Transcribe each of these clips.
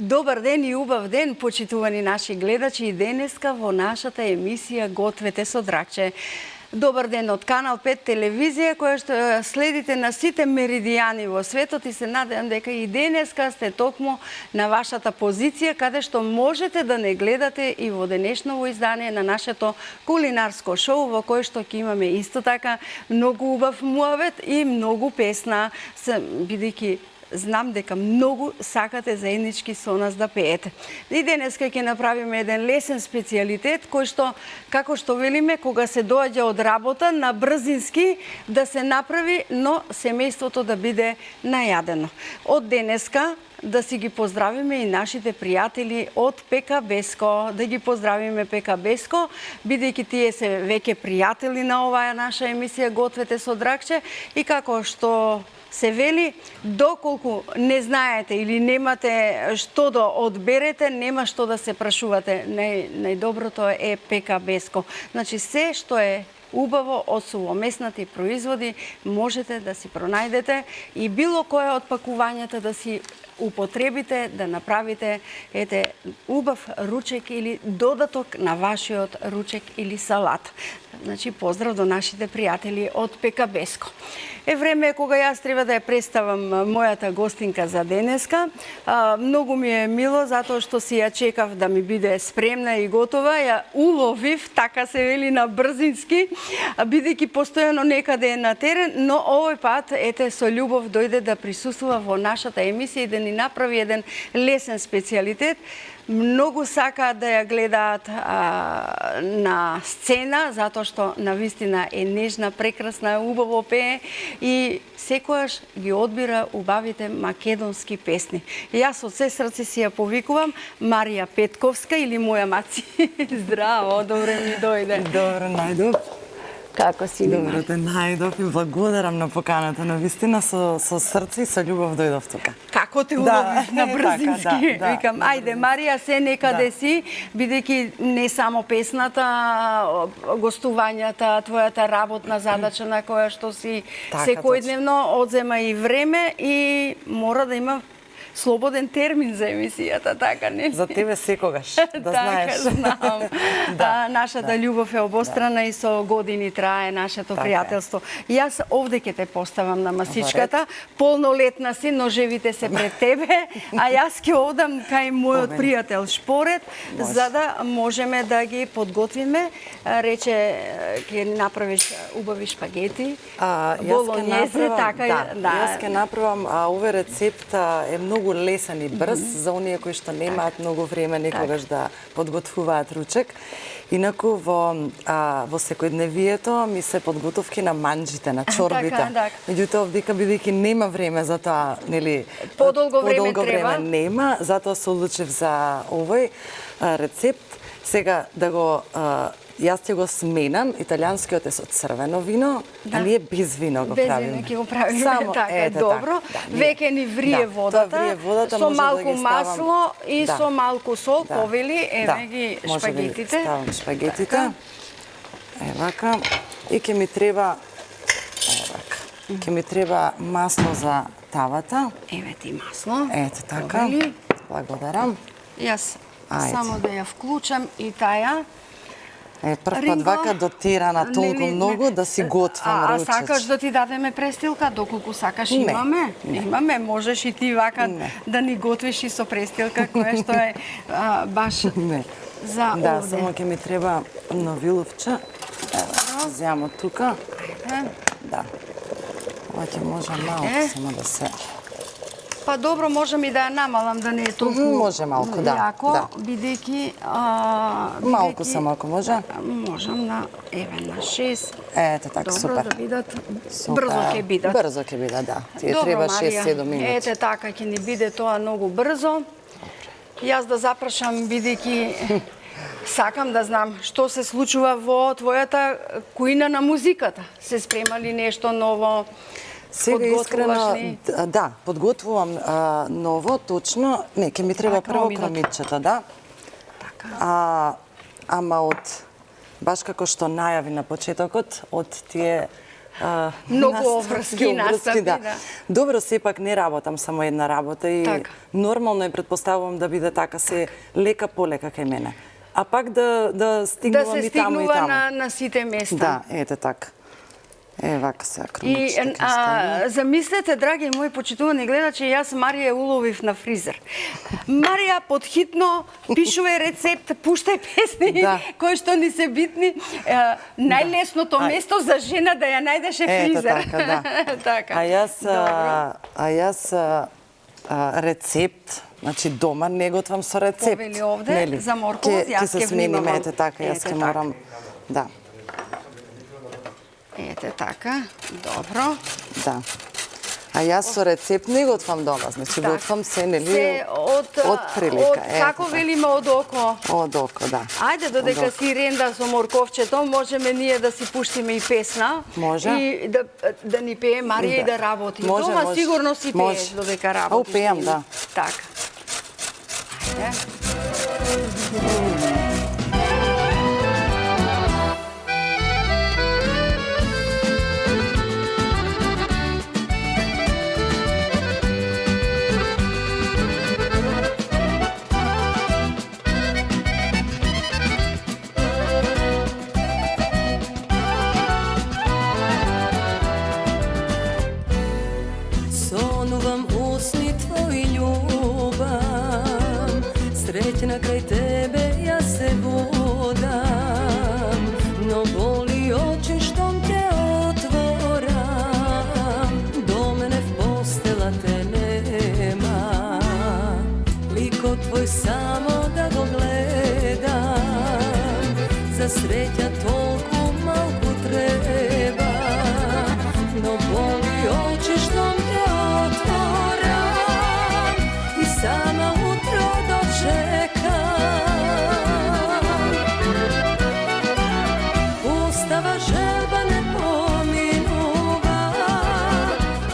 Добар ден и убав ден, почитувани наши гледачи, и денеска во нашата емисија Гответе со Дракче. Добар ден од Канал 5 телевизија, која што следите на сите меридијани во светот, и се надевам дека и денеска сте токму на вашата позиција, каде што можете да не гледате и во денешново издание на нашето кулинарско шоу, во кое што ќе имаме исто така многу убав муавет и многу песна, бидејќи знам дека многу сакате заеднички со нас да пеете. И денеска ќе направиме еден лесен специјалитет, кој што, како што велиме, кога се доаѓа од работа, на брзински да се направи, но семејството да биде најадено. Од денеска да си ги поздравиме и нашите пријатели од ПК Беско, да ги поздравиме ПК Беско, бидејќи тие се веќе пријатели на оваа наша емисија Гответе со Дракче, и како што се вели, доколку не знаете или немате што да одберете, нема што да се прашувате. Најдоброто е ПК Беско. Значи, се што е убаво од сувомеснати производи можете да си пронајдете и било кое од пакувањата да си употребите, да направите убав ручек или додаток на вашиот ручек или салат. Значи, поздрав до нашите пријатели од ПК Беско. Е време кога јас треба да ја представам мојата гостинка за денеска. Многу ми е мило, затоа што си ја чекав да ми биде спремна и готова. Ја уловив, така се вели на брзински, бидејќи постојано некаде е на терен, но овој пат, со љубов дојде да присуствува во нашата емисија и да ни направи еден лесен специјалитет. Многу сакаат да ја гледаат на сцена, затоа што навистина е нежна, прекрасна, убаво пее и секојаш ги одбира убавите македонски песни. Јас од се срце си ја повикувам Марија Петковска или моја маци. Здраво, добре ми дојде. Добро, најдоб. Како си? Добро те најдов и благодарам на поканата. Навистина со срце и со љубов дојдов тука. Како те уловив на брзински? Викам, ајде Марија, се некаде си, бидејќи не само песната, гостувањата, твојата работна задача на која што си секојдневно одзема и време и мора да има слободен термин за емисијата, така не? За тебе секогаш, да знаеш. Така, знам. Нашата љубов е обострана и со години трае нашето пријателство. Јас овде ќе те поставам на масичката, полнолетна си, ножевите се пред тебе, а јас ќе одам кај мојот пријател Шпорет, за да можеме да ги подготвиме. Рече, ќе направиш убави шпагети, болонјезе, така. Јас ќе направам, овој рецепт е многу лесен и брз за оние кои што немаат многу време некогаш да подготвуваат ручек. Инаку во секојдневието ми се подготовки на манџите, на чорбите. Меѓутоа овдека бидејќи нема време за тоа, нели, подолго време нема, затоа се одлучив за овој рецепт. Сега да го јас ќе го сменам, италијанскиот е со црвено вино, а ние без вино го правиме. Без вино ќе го правиме, така, добро. Веќе ни врие водата, со малку масло и со малку сол, повели, еве ги шпагетите. Ставам шпагетите, евака, и ќе ми треба, евака, ќе ми треба масло за тавата. Еве ти масло. Ето така, благодарам. Јас само да ја вклучам и таја. Прв пат вака дотирана толку многу да си готвам ручец. А сакаш да ти дадеме престилка? Доколку сакаш имаме. Имаме, можеш и ти вака да ни готвиш и со престилка, која што е баш за овде. Да, само ќе ми треба новиловче. Ево, земам од тука. Да. Ова ќе може малку само да се... Па добро, можам и да ја намалам, да не е толку може малку, јако, бидејќи... Малку само ако може. Можам на, еве, на 6. Ето така, супер. Добро, да бидат, брзо ќе бидат. Брзо ќе бидат, да. Тие треба 6-7 минути. Ете така, ќе ни биде тоа многу брзо. Јас да запрашам, бидејќи сакам да знам што се случува во твојата кујна на музиката. Се спрема ли нешто ново? Сега искрено, да, подготвувам ново, точно. Не, ќе ми треба прво кромитчето, да. Ама баш како што најави на почетокот, од тие Многу врски настапи, да. Добро, сепак не работам само една работа и Така. нормално е, предпоставувам, да биде така се лека полека кај мене. А пак да Да стигнувам се и таму и стигнува таму. на сите места. Да, ете така. Вака се И акромачите кристали. замислете, драги мои почитувани гледачи, јас Марија уловив на фризер. Марија подхитно пишува рецепт, пуштај песни Да. кои што ни се битни. Најлесното место за жена да ја најдеше фризер. Ете така, да. Така. А јас рецепт, значи дома не готвам со рецепт. Повели овде за морковот, јас ќе се ќе смениме, внимавам. ете така, јас Ете ќе така. морам, да, Ете така, добро. да. А јас со рецепт не готвам дома, значи Так. готвам се, нели, Се од прилика. од, ете како така. велиме, од око. Од око, да. Ајде, додека Од око. си ренда со морковчето, можеме ние да си пуштиме и песна. Може. И да ни пее Марија и да работи. Може, Дома може. сигурно си Може. пееш додека работиш. пеам, да. Така. Ајде. Сонувам усни твои љубам, среќна крај тебе јас се будам, но боли очи штом те отворам, до мене в постела те нема, ликот твој само да го гледам, за среќа толку малку треба, но боли очи штом те отворам и сама утро дочекам. Устава желба не поминува,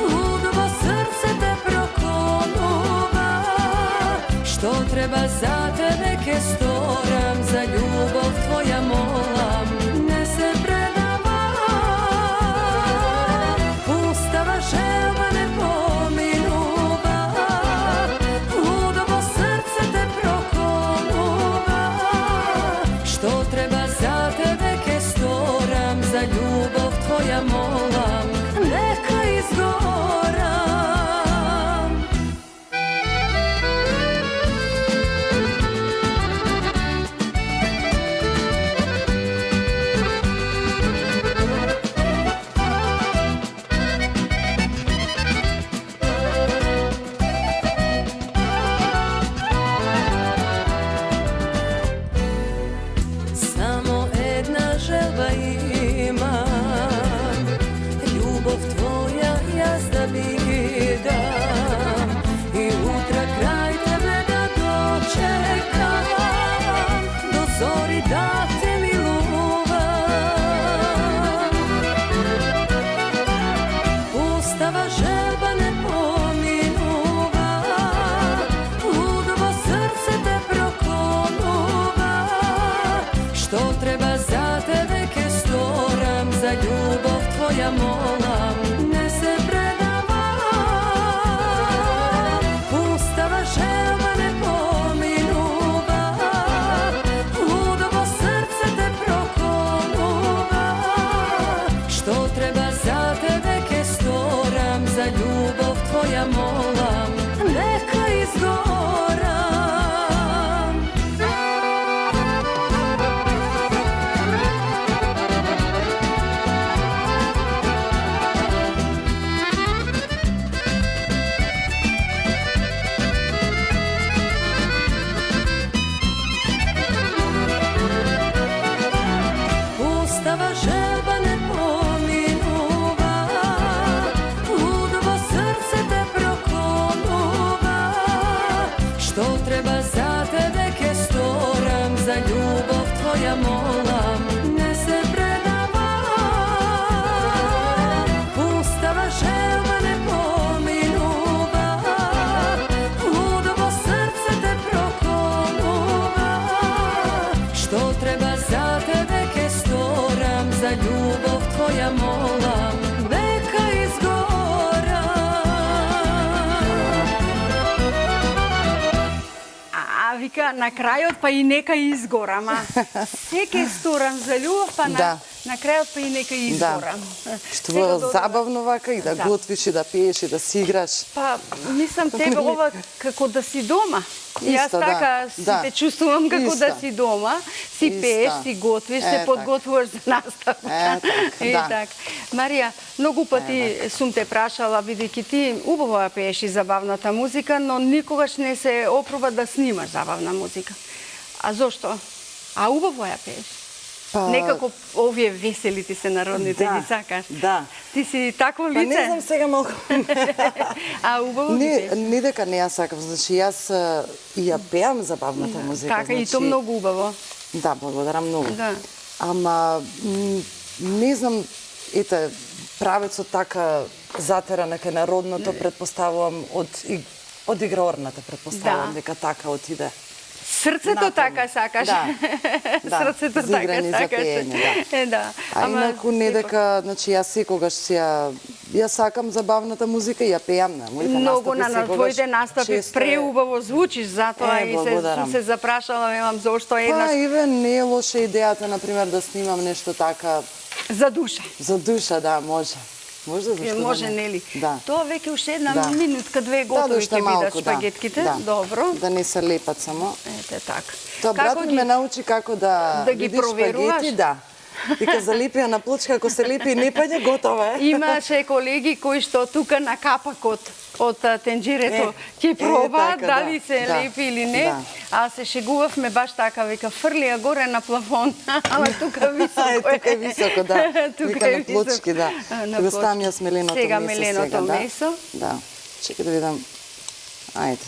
лудово срце те проконува, што треба за тебе ке сторам, за љубов твоја молам, не се предавам. Устава желба не поминува, лудово срце те проконува, што треба за тебе ке сторам, за љубов твоја молам, нека изгорам. Само една желба имам, љубов твоја јас да видам и утра крај тебе да дочекам, до зори да те милувам. Устава желба не поминува, лудово срце те проконува, што треба за тебе ке сторам, за љубов твоја молам, не се предавам. Устава желба не поминува, лудово срце те проконува, што треба за тебе ке сторам, за љубов твоја молам, нека изгорам. Устава желба не поминува, лудово срце те проконува, што треба за тебе ке сторам, за љубов твоја молам, не се предавам. Устава желба не поминува, лудово срце те проконува, што треба за тебе ке сторам, за љубов твоја молам, вика на крајот па и нека изгорам. Секе сторам за љубов, па на крајот па и нека изгорам. Што било забавно вака и да готвиш и да пееш и да си играш. Па мислам тебе ова како да си дома. Јас така си те чувствувам како да си дома, си пееш, си готвиш, се подготвуваш за наставка. Так. Марија, многу пати сум те прашала, бидејќи ти убаво ја пееш и забавната музика, но никогаш не се опроба да снимаш забавна музика. А зошто? А убаво ја пееш. Некако овие весели ти се народните ги сакаш. Да. Ти си такво лице. Па не знам сега малку. А убаво ги пееш? Не дека не ја сакам, значи јас и ја пеам забавната музика. Така и то многу убаво. Да, благодарам многу. Да. Ама не знам, ете, правецот така затерана кај народното, предпоставувам од играорната, предпоставувам дека така отиде. Срцето така сакаш. Срцето така сакаш. Да. А инаку не дека, значи јас секогаш ја сакам забавната музика и ја пеам на моите настапи. Многу на твоите настапи преубаво звучиш, затоа и се запрашала, велам зошто еднаш. Па еве не е лоша идејата, например, да снимам нешто така за душа. За душа, да, може. Може, нели? Да. Тоа веќе уште една минутка, две готови ќе бидат шпагетките. Добро. Да не се лепат само. Ете така. Тоа брат ми ме научи како да ги проверуваш. Шпагети, да. Вика залепија на плочка, ако се лепи и не паѓа, готово е. Имаше колеги кои што тука на капакот од тенџерето ќе пробаат дали се лепи или не. А се шегувавме баш така, вика фрли ја горе на плафон, ама тука високо е. Тука е високо, да. Вика на плочки, да. Го ставам јас меленото месо сега. Сега меленото месо. Да. Чекај да видам. Ајде.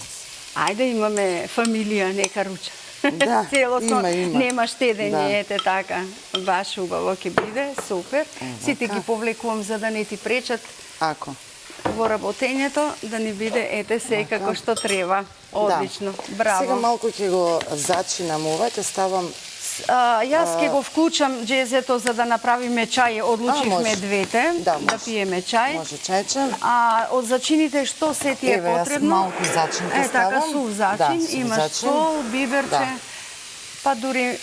Ајде, имаме фамилија, нека руча. Да, целосно нема штедење, ете така. Баш убаво ќе биде, супер. Сите ги повлекувам за да не ти пречат. Ако во работењето да ни биде ете се како што треба. Одлично. Браво. Сега малку ќе го зачинам ова, ќе ставам јас ќе го вклучам джезето за да направиме чај. Одлучивме двете да пиеме чај. Може чајче. А од зачините што се ти е потребно? Еве, јас малку зачин ќе ставам. Така, сув зачин. Имаш сол, биберче, па дури...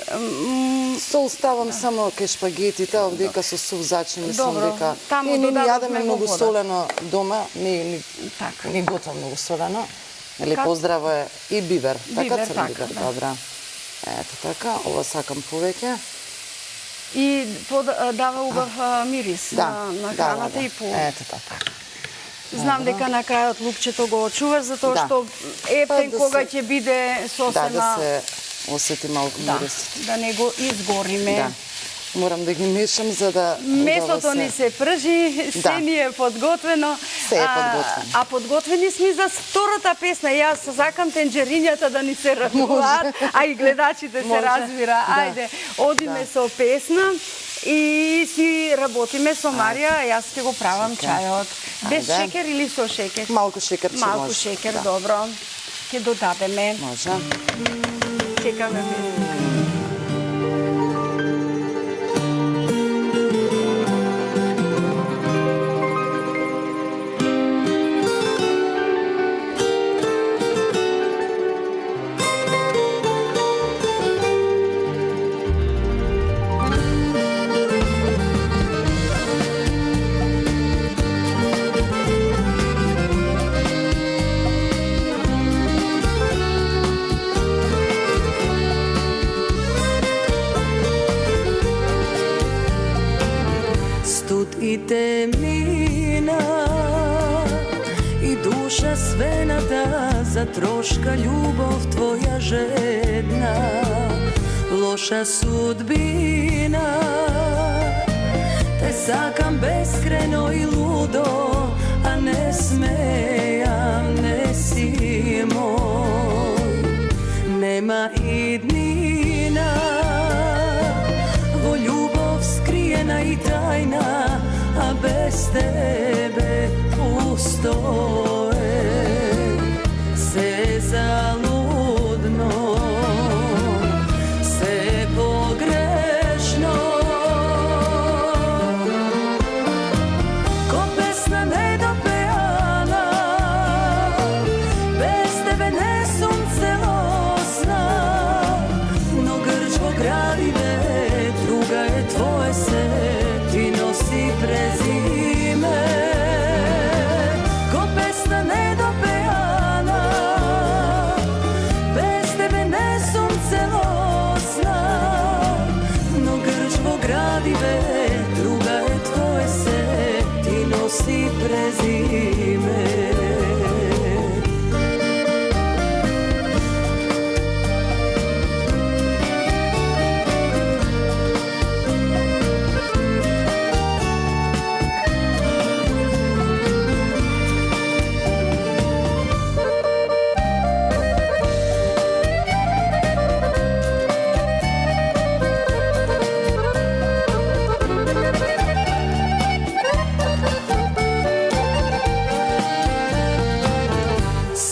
Сол ставам само кај шпагетите, овдека со сув зачин, мислам дека... Таму не додадовме јадеме многу солено дома, не готвам многу солено. Или поздраво е и бибер. Така, црн бибер, добра. Ето така, ова сакам повеќе. И дава убав мирис на храната и по... Ето така. Знам дека на крајот лукчето го очуваш, затоа што ептен кога ќе биде сосема... Да се осети малку мирис. Да не го изгориме. Морам да ги мешам за да... Месото ни се пржи, се ни е подготвено. Се е подготвено. А подготвени сме за втората песна. Јас сакам тенџерињата да ни се радуваат, а и гледачите се разбира. Ајде, одиме со песна и си работиме со Марија, јас ќе го правам чајот. Без шекер или со шекер? Малку шекер ќе може. Малку шекер, добро. Ќе додадеме. Може. Чекаме песна. И темнина и душа свената за трошка љубов твоја жедна, лоша судбина. Те сакам бескрено и лудо, а не смејам, не си мој. Нема иднина во љубов скриена и тајна, а без тебе пусто е, се залудно, се погрешно. Ко песна недопеана, без тебе не сум целосна. nosi prezime. Ko pesna nedopevana, bez tebe ne sunce losna, no grčvo gradive, druga je tvoje se, ti nosi prezime.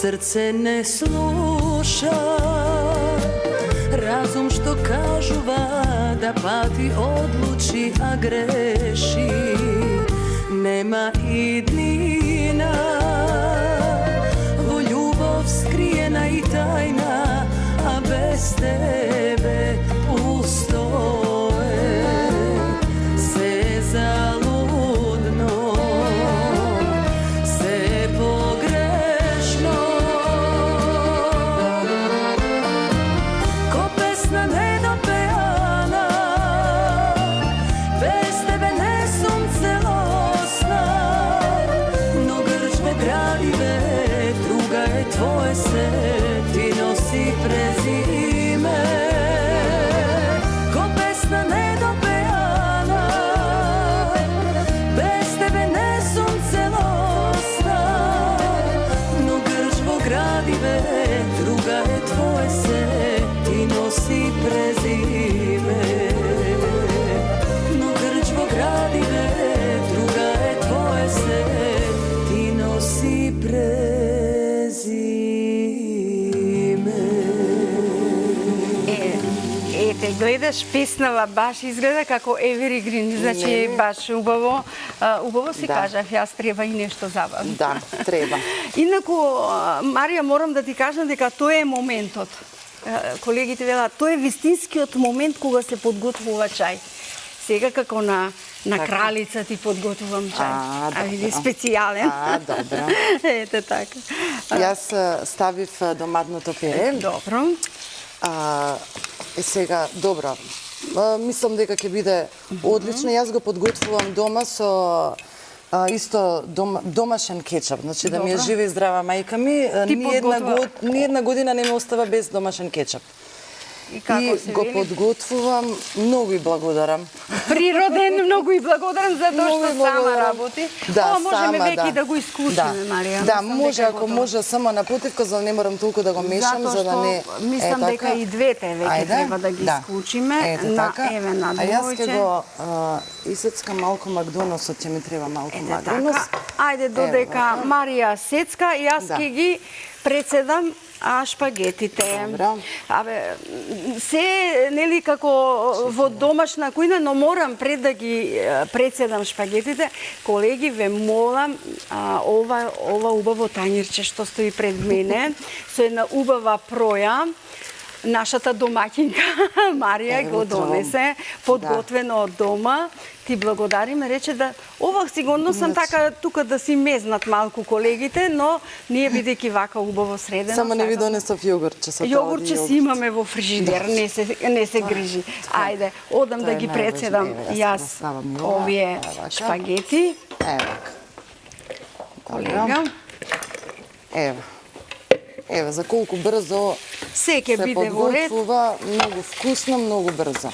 Srce ne sluša razum što kažuva, da pati odluči, a greši. Nema i dnina, vo ljubov skrijena i tajna, a bez tebe pusto je se zaludno, se pogrešno. Ko pesna nedopevana, bez tebe ne sunce losna, no grčve gradive, druga je tvoje se, ti nosi prezime. Ko pesna nedopevana, bez tebe ne sunce losna, no grčvo gradive, druga je tvoje se, ti nosi prezime. No grčvo gradive, druga je tvoje se, ti nosi prezime. Ете, гледаш песнава баш изгледа како Evergreen, значи баш убаво, убаво си кажав, јас треба и нешто забавно. Да, треба. Инаку, Марија, морам да ти кажам дека тој е моментот. Колегите велат, тој е вистинскиот момент кога се подготвува чај. Сега како на кралица ти подготвувам чај. А види, специјален. Добро. Ете така. Јас ставив доматното пере. Добро. Сега, добро. Мислам дека ќе биде одлично. Јас го подготвувам дома со исто домашен кетчап. Значи да ми е жива и здрава мајка ми, ни една година не ме остава без домашен кетчап. И како се го вели? подготвувам, многу и благодарам. Природен, многу и благодарам за тоа што сама работи. Да, Ова можеме сама, веќе да го искушиме, Марија. Да, Мислам може, дека е ако готово. може само на потивка, за да не морам толку да го мешам, Затоа за да не... што мислам дека и двете веќе треба да ги исклучиме. Еве на А јас ќе двојче. го исецкам малку макдоносот, ќе ми треба малку макдонос. Така, ајде додека Марија сецка, јас ќе ги председам шпагетите. Добро. Абе, се нели како во домашна кујна, но морам пред да ги председам шпагетите, колеги, ве молам, ова убаво тањирче што стои пред мене, со една убава проја, нашата домаќинка Марија го донесе, подготвено од дома. Ти благодариме, рече да ова сигурно сам така тука да си мезнат малку колегите, но ние бидејќи вака убаво средено. Само не ви донесов јогурче со тоа. Јогурче си имаме во фрижидер, не се грижи. Ајде, одам да ги председам јас овие шпагети. Колега. Ева, за колку брзо се ќе биде во ред. Подготвува, многу вкусно, многу брзо.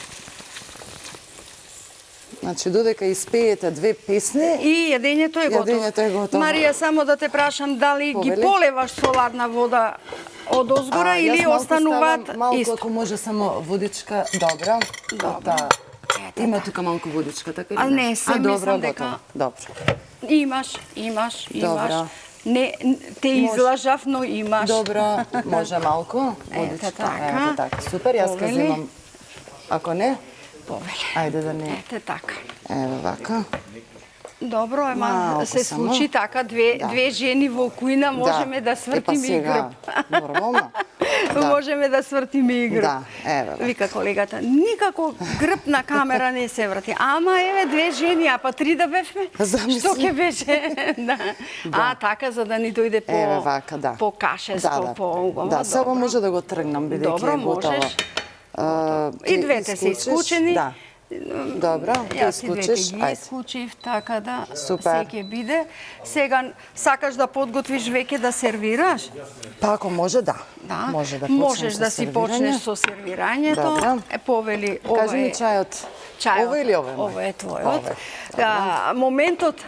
Значи, додека испеете две песни... И јадењето е готово. Јадењето е готово. Марија, само да те прашам, дали ги полеваш со ладна вода од озгора или остануваат малку, исто? ако може само водичка, добро. Има тука малку водичка, така ли? А не, се мислам дека... Добро. Имаш. Добро. Не, те излажав, но имаш. Добро, може малку водичка. Ете така. Супер, јас ке земам. Ако не, повеле. Ајде да не. Ете така. Ево вака. Добро, ема Малку се само. случи така, две жени во кујна можеме да свртиме и грб. Нормално. Можеме да свртиме и грб. Да, еве. Вика колегата, никако грб на камера не се врати. Ама еве две жени, а па три да бевме. Замисли. Што ќе беше? Да. А така за да ни дојде Еве вака, да. по кашесто, по убаво. Да, сега може да го тргнам бидејќи Добро, е готово. можеш. И двете се исклучени. Да. Добро, ти Јас и двете исклучиш. ги Ајде. исклучив, така да Супер. се ќе биде. Сега сакаш да подготвиш веќе да сервираш? Па ако може, да. Да. Може да почнем Можеш со да си сервирање. почнеш со сервирањето. Добро. Повели, ова Кажи ми е чајот. чајот. Ова или ова е мој? Ова е твојот. Ова е. Да, моментот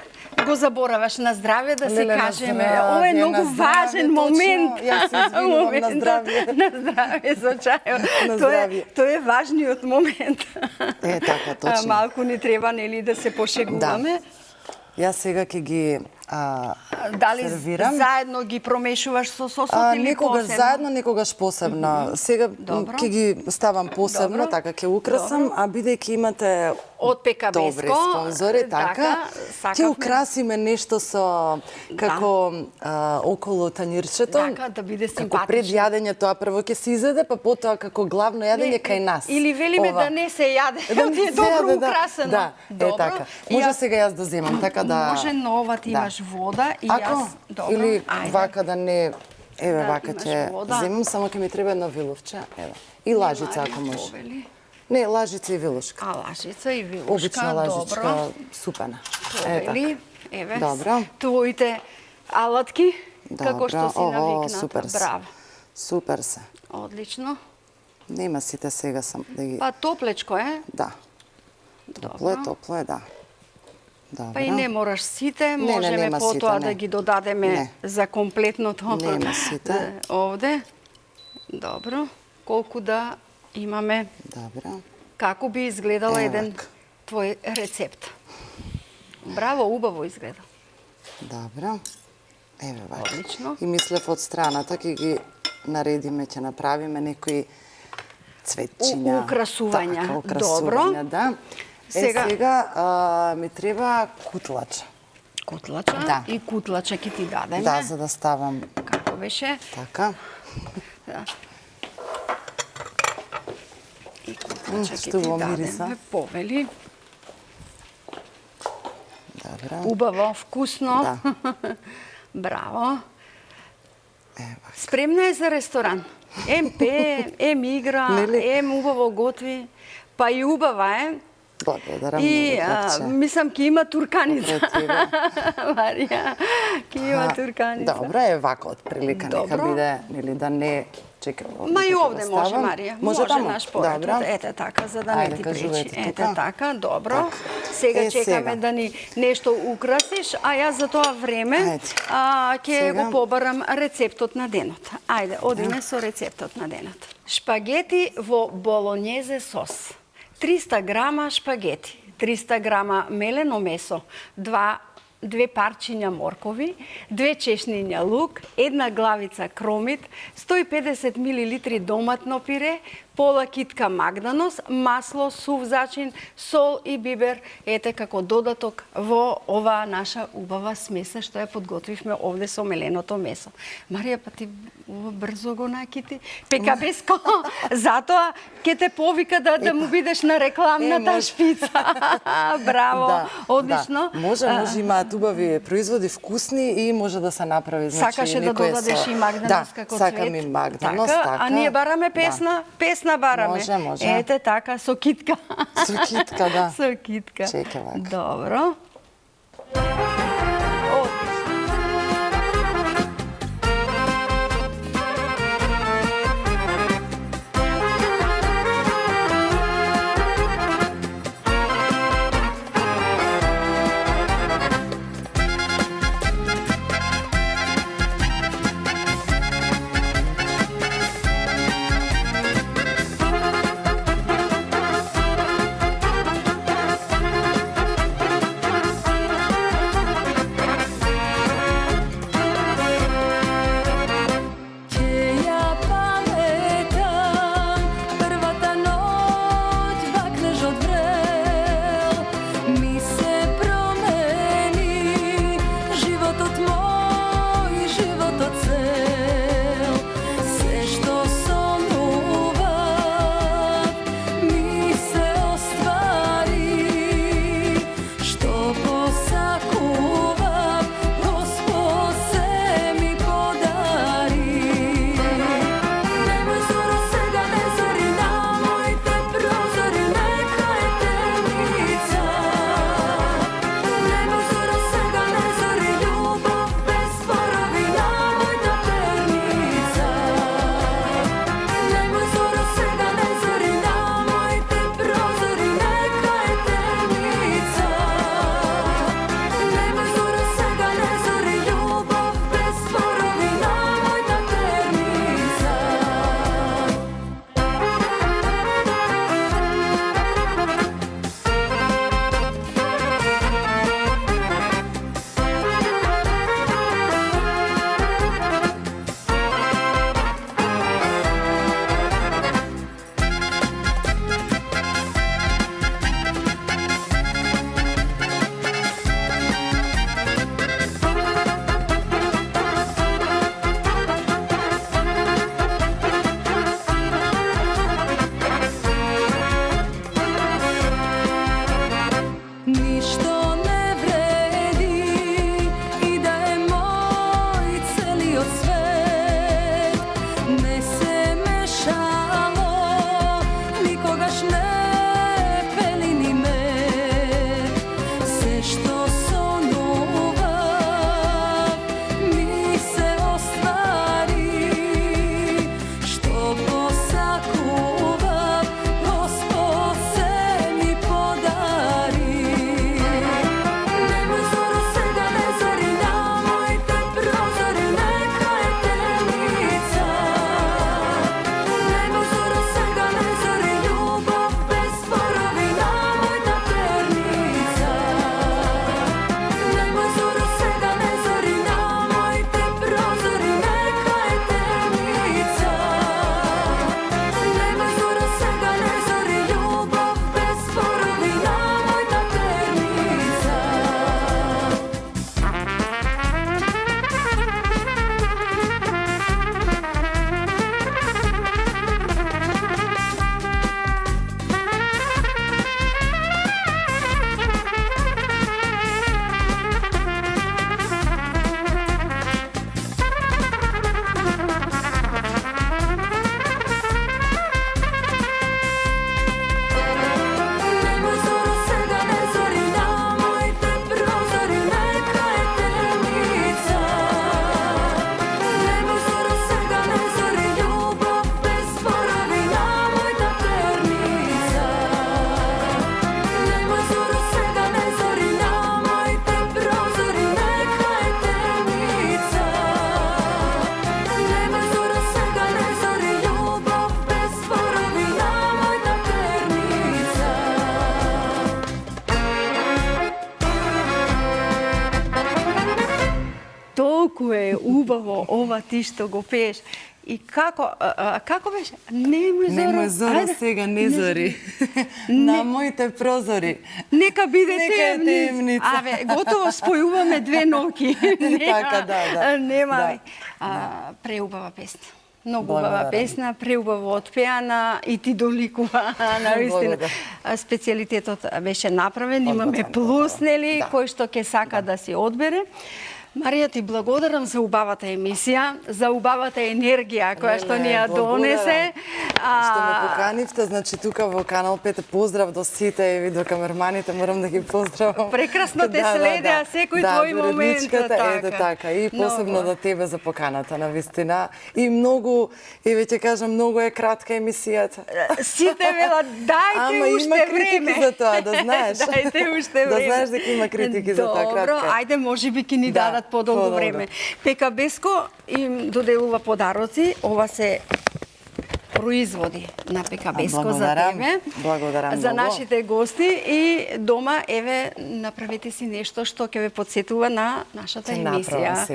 го забораваш на здравје да се Леле, на кажеме. здравје, Ова е на многу здравје, важен точно. момент. Јас се извинувам, на Моментот здравје. На здравје за чајот. На Тој здравје. е важниот момент. Е, така, точно. Малку ни треба, нели, да се пошегуваме. Јас сега ќе ги Дали сервирам. заедно ги промешуваш со сосот или Некогаш посебно? заедно, некогаш посебно. Сега Добро. ќе ги ставам посебно, Добро. така ќе украсам, а бидејќи имате Од Пекабеско, добри спонзори, така, ќе сакавме. украсиме нешто со како околу танирчето. Така, да биде Како пред симпатично. јадење тоа прво ќе се изеде, па потоа како главно јадење кај нас. Или велиме Ова. да не се јаде, Да не е се добро јаде, да. украсено. Да, Добро. така. Може сега јас да земам, така да... Може, но ова ти Да. имаш вода и Ако, јас... Добро, или ајде. вака да не... Еве, Да, вака имаш ќе вода. земам, само ќе ми треба едно виловче. Еве. И лажица, ако може. Повели. Не, лажица и вилушка. А лажица и вилушка, Обична лажичка, добро. супена. Повели, еве, Добро. твоите алатки, како Добро. што си Ого, навикната. супер се. Браво. Супер се. Одлично. Нема сите сега сам да ги... Па топлечко е. Да. Топло е, да. Добро. Па и не мораш сите, можеме нема сите, потоа не. да ги додадеме Не. за комплетното Нема сите. овде. Добро. Колку да имаме, Добро. како би изгледала Ево еден вака. твој рецепт. Браво, убаво изгледа. Добро. Еве вака. Одлично. И мислев од страната ќе ги наредиме, ќе направиме некои цветчиња. Украсувања. Така, украсувања, да. Сега ми треба кутлача. Кутлача Да. и кутлача ќе ти дадеме. Да, за да ставам Како беше? така. Да. И кутлача ќе ти Стуво дадеме. мириса. Повели. Добро. Убаво, вкусно. Да. Браво. Ева. Спремна е за ресторан. Ем пее, ем игра, Нели? ем убаво готви. Па и убава е. Благодарам И многу, братче. мислам ќе има турканица. Покрај тебе. Марија, ќе има турканица. Добро е вака од прилика, нека Добро. биде, нели да не чекам. Ма и да овде може, ставам. Марија. Може таму? наш поретот. Добро. Ете така, за да не Ајде, ти кажувајте пречи. Ете тука. така, добро. Так. Сега Е, чекаме сега. да ни нешто украсиш, а јас за тоа време Ајде. ќе Сега. го побарам рецептот на денот. Ајде, одиме со рецептот на денот. Шпагети во болонјезе сос. 300 грама шпагети, 300 грама мелено месо, 2 парчиња моркови, 2 чешниња лук, 1 главица кромит, 150 мл доматно пире, пола китка магданос, масло, сув зачин, сол и бибер, ете како додаток во оваа наша убава смеса што ја подготвивме овде со меленото месо. Марија, па ти брзо го накити. Пекабеско, затоа ќе те повика да му бидеш на рекламната може. шпица. Браво, одлично. Да. Може имаат убави производи, вкусни и може да се направи, значи Сакаше да некое додадеш со... и магданос како цвет. Да, сакам и магданос, така. А ние бараме песна, песна бараме. Може. Ете така, со китка. Со китка, да. Со китка. Чекај вака. Добро. Одлично. колку е убаво ова ти што го пееш. И како беше? Немој зоро. Немој зоро сега не зори. На моите прозори. Нека биде Нека е темница. Аве, готово спојуваме две ноки. Така, да. Нема. Преубава песна. Многу убава песна, преубаво отпеана и ти доликува, навистина. Специјалитетот беше направен, имаме плюс, нели, кој што ќе сака да си одбере. Марија, ти благодарам за убавата емисија, за убавата енергија која што ни ја донесе. Што ме поканивте, значи тука во Канал 5 поздрав до сите и видеокамерманите, морам да ги поздравам. Прекрасно те следеа секој твој момент. Ете така, и посебно до тебе за поканата, навистина. И многу, и веќе кажам, многу е кратка емисијата. Сите велат, дајте уште време. За тоа, да знаеш. Дајте уште време. Да знаеш дека има критики за тоа кратка. Добро, ајде, можеби ќе ни дадат подолго време. ПКБ-ско им доделува подароци. Ова се производи на ПКБ-ско за тебе. Благодарам за многу. нашите гости и дома, еве, направете си нешто што ќе ве подсетува на нашата емисија.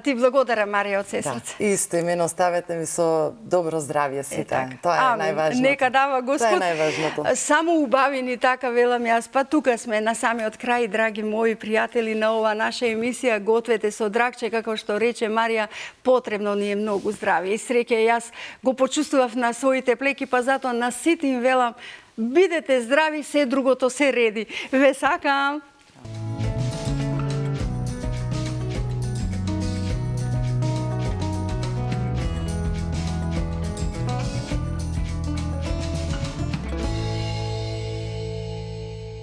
Ти благодарам, Марија, од се срце. Исто, и мене оставете ми со добро здравје сите. Тоа е најважното. Нека дава Господ. Тоа е најважното. Само убавини, така велам јас, па тука сме на самиот крај, драги мои пријатели, на ова наша емисија Гответе со Драгче, како што рече Марија, потребно ни е многу здравје и среќа. Јас го почувствував на своите плеки, па затоа на сите им велам, бидете здрави, се другото се реди. Ве сакам.